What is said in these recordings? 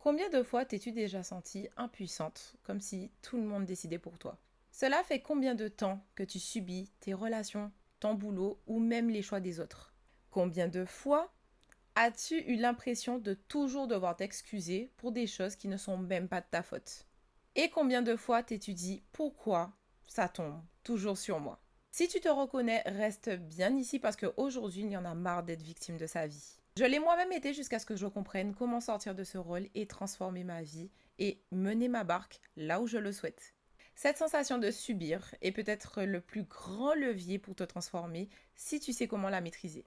Combien de fois t'es-tu déjà sentie impuissante, comme si tout le monde décidait pour toi? Cela fait combien de temps que tu subis tes relations, ton boulot ou même les choix des autres? Combien de fois as-tu eu l'impression de toujours devoir t'excuser pour des choses qui ne sont même pas de ta faute? Et combien de fois t'es-tu dit pourquoi ça tombe toujours sur moi? Si tu te reconnais, reste bien ici parce qu'aujourd'hui, il y en a marre d'être victime de sa vie. Je l'ai moi-même été jusqu'à ce que je comprenne comment sortir de ce rôle et transformer ma vie et mener ma barque là où je le souhaite. Cette sensation de subir est peut-être le plus grand levier pour te transformer si tu sais comment la maîtriser.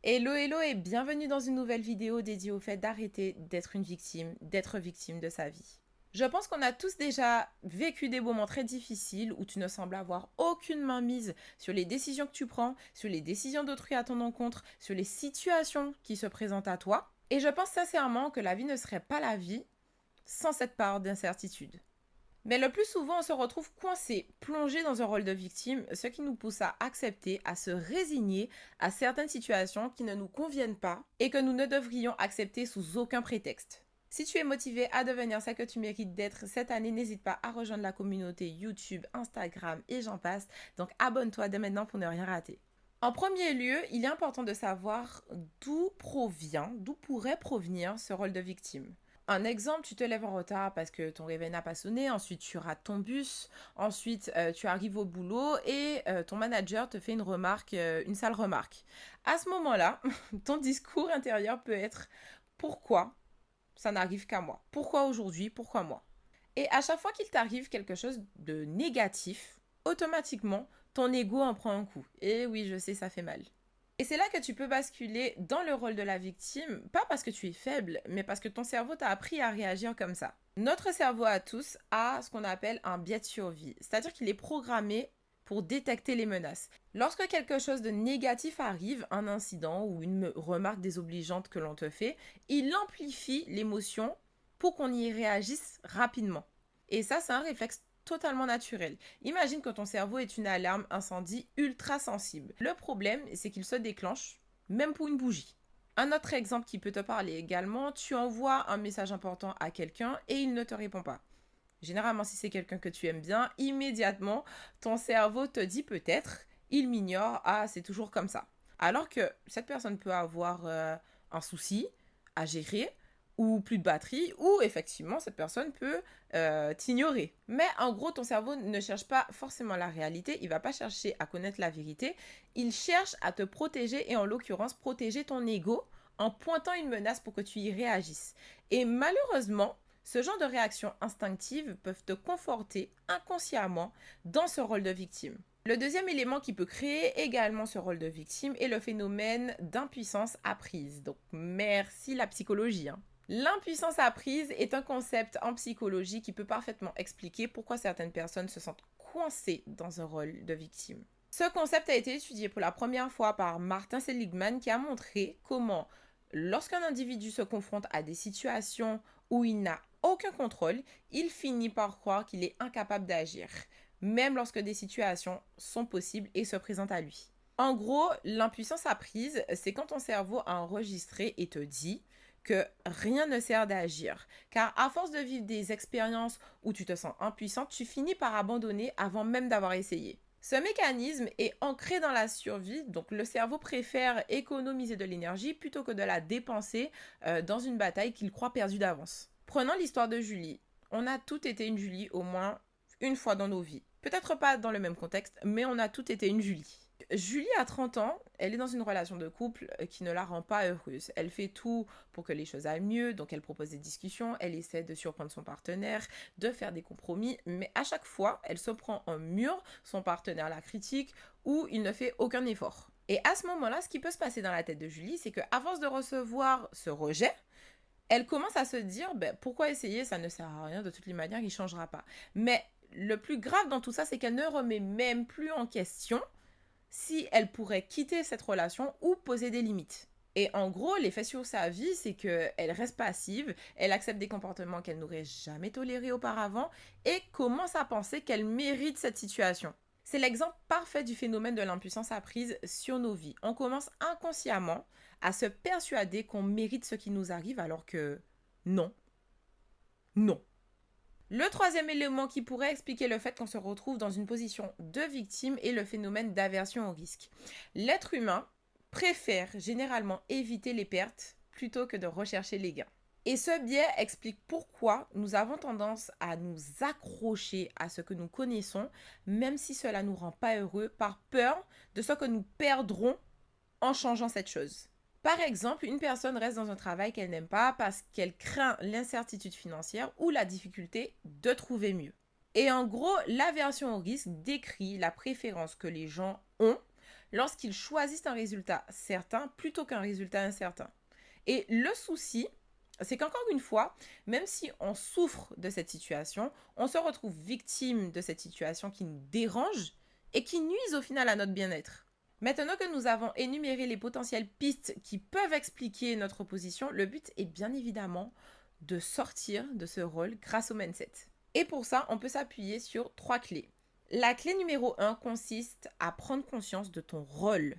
Hello hello et bienvenue dans une nouvelle vidéo dédiée au fait d'arrêter d'être une victime, d'être victime de sa vie. Je pense qu'on a tous déjà vécu des moments très difficiles où tu ne sembles avoir aucune main mise sur les décisions que tu prends, sur les décisions d'autrui à ton encontre, sur les situations qui se présentent à toi. Et je pense sincèrement que la vie ne serait pas la vie sans cette part d'incertitude. Mais le plus souvent, on se retrouve coincé, plongé dans un rôle de victime, ce qui nous pousse à accepter, à se résigner à certaines situations qui ne nous conviennent pas et que nous ne devrions accepter sous aucun prétexte. Si tu es motivé à devenir ce que tu mérites d'être cette année, n'hésite pas à rejoindre la communauté YouTube, Instagram et j'en passe. Donc abonne-toi dès maintenant pour ne rien rater. En premier lieu, il est important de savoir d'où pourrait provenir ce rôle de victime. Un exemple, tu te lèves en retard parce que ton réveil n'a pas sonné, ensuite tu rates ton bus, ensuite tu arrives au boulot et ton manager te fait une remarque, une sale remarque. À ce moment-là, ton discours intérieur peut être pourquoi ça n'arrive qu'à moi? Pourquoi aujourd'hui? Pourquoi moi? Et à chaque fois qu'il t'arrive quelque chose de négatif, automatiquement, ton ego en prend un coup. Et oui, je sais, ça fait mal. Et c'est là que tu peux basculer dans le rôle de la victime, pas parce que tu es faible, mais parce que ton cerveau t'a appris à réagir comme ça. Notre cerveau à tous a ce qu'on appelle un biais de survie, c'est-à-dire qu'il est programmé pour détecter les menaces. Lorsque quelque chose de négatif arrive, un incident ou une remarque désobligeante que l'on te fait, il amplifie l'émotion pour qu'on y réagisse rapidement. Et ça, c'est un réflexe totalement naturel. Imagine que ton cerveau est une alarme incendie ultra sensible. Le problème, c'est qu'il se déclenche même pour une bougie. Un autre exemple qui peut te parler également, tu envoies un message important à quelqu'un et il ne te répond pas. Généralement, si c'est quelqu'un que tu aimes bien, immédiatement, ton cerveau te dit peut-être, il m'ignore, ah, c'est toujours comme ça. Alors que cette personne peut avoir un souci à gérer, ou plus de batterie, ou effectivement, cette personne peut t'ignorer. Mais en gros, ton cerveau ne cherche pas forcément la réalité, il va pas chercher à connaître la vérité, il cherche à te protéger, et en l'occurrence, protéger ton ego en pointant une menace pour que tu y réagisses. Et malheureusement, ce genre de réactions instinctives peuvent te conforter inconsciemment dans ce rôle de victime. Le deuxième élément qui peut créer également ce rôle de victime est le phénomène d'impuissance apprise. Donc merci la psychologie. L'impuissance apprise est un concept en psychologie qui peut parfaitement expliquer pourquoi certaines personnes se sentent coincées dans un rôle de victime. Ce concept a été étudié pour la première fois par Martin Seligman qui a montré comment, lorsqu'un individu se confronte à des situations où il n'a aucun contrôle, il finit par croire qu'il est incapable d'agir, même lorsque des situations sont possibles et se présentent à lui. En gros, l'impuissance apprise, c'est quand ton cerveau a enregistré et te dit que rien ne sert d'agir. Car à force de vivre des expériences où tu te sens impuissante, tu finis par abandonner avant même d'avoir essayé. Ce mécanisme est ancré dans la survie, donc le cerveau préfère économiser de l'énergie plutôt que de la dépenser dans une bataille qu'il croit perdue d'avance. Prenons l'histoire de Julie. On a toutes été une Julie au moins une fois dans nos vies. Peut-être pas dans le même contexte, mais on a toutes été une Julie. Julie a 30 ans, elle est dans une relation de couple qui ne la rend pas heureuse. Elle fait tout pour que les choses aillent mieux, donc elle propose des discussions, elle essaie de surprendre son partenaire, de faire des compromis, mais à chaque fois, elle se prend un mur, son partenaire la critique ou il ne fait aucun effort. Et à ce moment-là, ce qui peut se passer dans la tête de Julie, c'est qu'à force de recevoir ce rejet, elle commence à se dire, pourquoi essayer, ça ne sert à rien, de toutes les manières, il ne changera pas. Mais le plus grave dans tout ça, c'est qu'elle ne remet même plus en question si elle pourrait quitter cette relation ou poser des limites. Et en gros, l'effet sur sa vie, c'est qu'elle reste passive, elle accepte des comportements qu'elle n'aurait jamais tolérés auparavant et commence à penser qu'elle mérite cette situation. C'est l'exemple parfait du phénomène de l'impuissance apprise sur nos vies. On commence inconsciemment à se persuader qu'on mérite ce qui nous arrive alors que non, non. Le troisième élément qui pourrait expliquer le fait qu'on se retrouve dans une position de victime est le phénomène d'aversion au risque. L'être humain préfère généralement éviter les pertes plutôt que de rechercher les gains. Et ce biais explique pourquoi nous avons tendance à nous accrocher à ce que nous connaissons, même si cela ne nous rend pas heureux, par peur de ce que nous perdrons en changeant cette chose. Par exemple, une personne reste dans un travail qu'elle n'aime pas parce qu'elle craint l'incertitude financière ou la difficulté de trouver mieux. Et en gros, l'aversion au risque décrit la préférence que les gens ont lorsqu'ils choisissent un résultat certain plutôt qu'un résultat incertain. Et le souci, c'est qu'encore une fois, même si on souffre de cette situation, on se retrouve victime de cette situation qui nous dérange et qui nuise au final à notre bien-être. Maintenant que nous avons énuméré les potentielles pistes qui peuvent expliquer notre position, le but est bien évidemment de sortir de ce rôle grâce au mindset. Et pour ça, on peut s'appuyer sur 3 clés. La clé numéro 1 consiste à prendre conscience de ton rôle.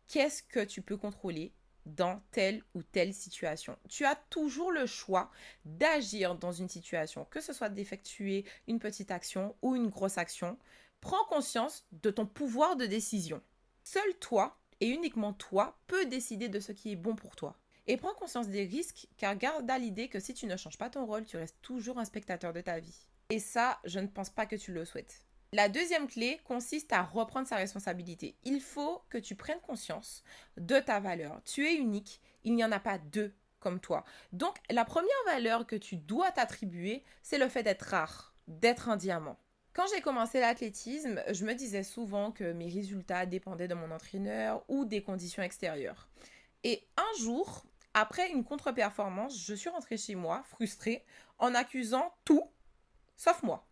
Qu'est-ce que tu peux contrôler dans telle ou telle situation? Tu as toujours le choix d'agir dans une situation, que ce soit d'effectuer une petite action ou une grosse action. Prends conscience de ton pouvoir de décision. Seul toi, et uniquement toi, peux décider de ce qui est bon pour toi. Et prends conscience des risques, car garde à l'idée que si tu ne changes pas ton rôle, tu restes toujours un spectateur de ta vie. Et ça, je ne pense pas que tu le souhaites. La deuxième clé consiste à reprendre sa responsabilité. Il faut que tu prennes conscience de ta valeur. Tu es unique, il n'y en a pas deux comme toi. Donc, la première valeur que tu dois t'attribuer, c'est le fait d'être rare, d'être un diamant. Quand j'ai commencé l'athlétisme, je me disais souvent que mes résultats dépendaient de mon entraîneur ou des conditions extérieures. Et un jour, après une contre-performance, je suis rentrée chez moi, frustrée, en accusant tout, sauf moi.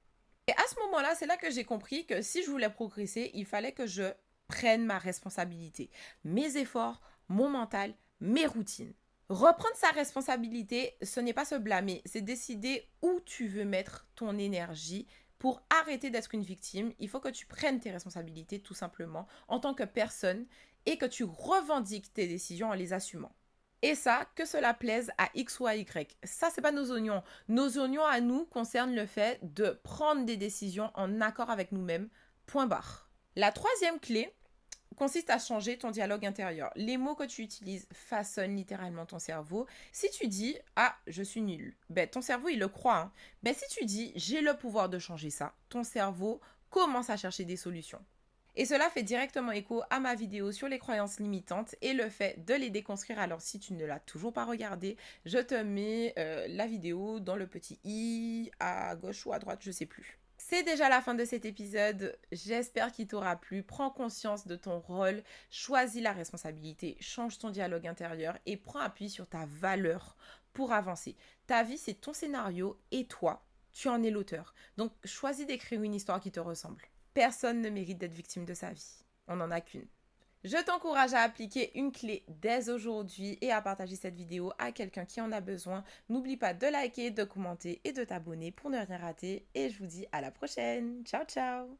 Et à ce moment-là, c'est là que j'ai compris que si je voulais progresser, il fallait que je prenne ma responsabilité. Mes efforts, mon mental, mes routines. Reprendre sa responsabilité, ce n'est pas se blâmer, c'est décider où tu veux mettre ton énergie. Pour arrêter d'être une victime, il faut que tu prennes tes responsabilités tout simplement en tant que personne et que tu revendiques tes décisions en les assumant. Et ça, que cela plaise à X ou à Y. Ça, c'est pas nos oignons. Nos oignons à nous concernent le fait de prendre des décisions en accord avec nous-mêmes. Point barre. La troisième clé consiste à changer ton dialogue intérieur. Les mots que tu utilises façonnent littéralement ton cerveau. Si tu dis « Ah, je suis nul », ben, ton cerveau, il le croit. Hein. Ben, si tu dis « J'ai le pouvoir de changer ça », ton cerveau commence à chercher des solutions. Et cela fait directement écho à ma vidéo sur les croyances limitantes et le fait de les déconstruire. Alors si tu ne l'as toujours pas regardé, je te mets la vidéo dans le petit i à gauche ou à droite, je ne sais plus. C'est déjà la fin de cet épisode, j'espère qu'il t'aura plu. Prends conscience de ton rôle, choisis la responsabilité, change ton dialogue intérieur et prends appui sur ta valeur pour avancer. Ta vie, c'est ton scénario et toi, tu en es l'auteur. Donc choisis d'écrire une histoire qui te ressemble. Personne ne mérite d'être victime de sa vie, on n'en a qu'une. Je t'encourage à appliquer une clé dès aujourd'hui et à partager cette vidéo à quelqu'un qui en a besoin. N'oublie pas de liker, de commenter et de t'abonner pour ne rien rater. Et je vous dis à la prochaine. Ciao, ciao!